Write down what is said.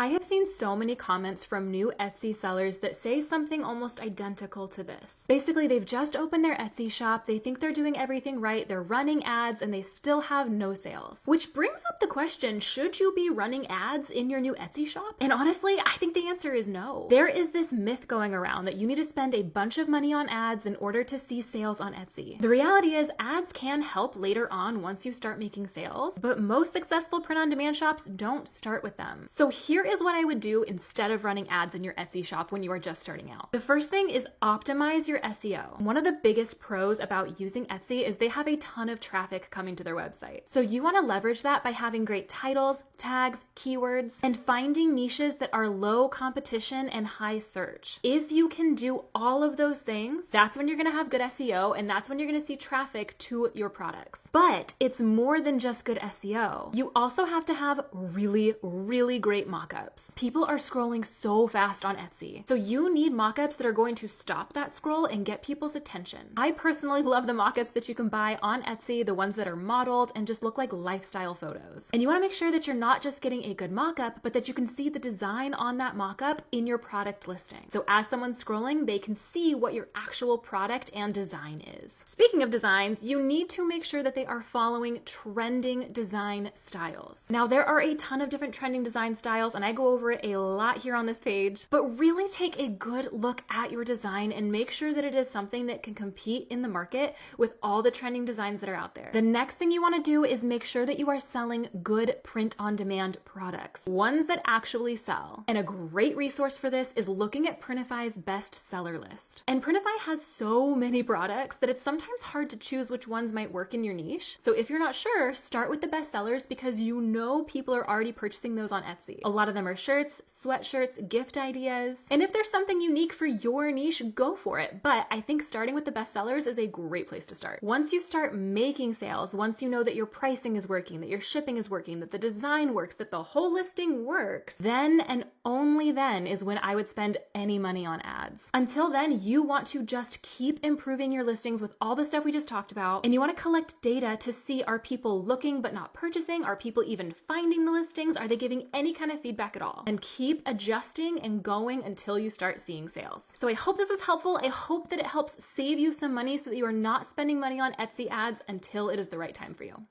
I have seen so many comments from new Etsy sellers that say something almost identical to this. Basically, they've just opened their Etsy shop, they think they're doing everything right, they're running ads, and they still have no sales. Which brings up the question, should you be running ads in your new Etsy shop? And honestly, I think the answer is no. There is this myth going around that you need to spend a bunch of money on ads in order to see sales on Etsy. The reality is ads can help later on once you start making sales, but most successful print-on-demand shops don't start with them. So here is what I would do instead of running ads in your Etsy shop when you are just starting out. The first thing is optimize your SEO. One of the biggest pros about using Etsy is they have a ton of traffic coming to their website. So you want to leverage that by having great titles, tags, keywords, and finding niches that are low competition and high search. If you can do all of those things, that's when you're going to have good SEO, and that's when you're going to see traffic to your products. But it's more than just good SEO. You also have to have really, really great mockups. People are scrolling so fast on Etsy. So you need mockups that are going to stop that scroll and get people's attention. I personally love the mockups that you can buy on Etsy, the ones that are modeled and just look like lifestyle photos. And you want to make sure that you're not just getting a good mockup, but that you can see the design on that mockup in your product listing. So as someone's scrolling, they can see what your actual product and design is. Speaking of designs, you need to make sure that they are following trending design styles. Now, there are a ton of different trending design styles, and I go over it a lot here on this page, but really take a good look at your design and make sure that it is something that can compete in the market with all the trending designs that are out there. The next thing you want to do is make sure that you are selling good print-on-demand products, ones that actually sell. And a great resource for this is looking at Printify's best seller list. And Printify has so many products that it's sometimes hard to choose which ones might work in your niche. So if you're not sure, start with the best sellers because you know people are already purchasing those on Etsy. A lot of them are shirts, sweatshirts, gift ideas. And if there's something unique for your niche, go for it. But I think starting with the best sellers is a great place to start. Once you start making sales, once you know that your pricing is working, that your shipping is working, that the design works, that the whole listing works, then and only then is when I would spend any money on ads. Until then, you want to just keep improving your listings with all the stuff we just talked about, and you want to collect data to see, are people looking but not purchasing? Are people even finding the listings? Are they giving any kind of feedback at all? And keep adjusting and going until you start seeing sales. So I hope this was helpful. I hope that it helps save you some money so that you are not spending money on Etsy ads until it is the right time for you.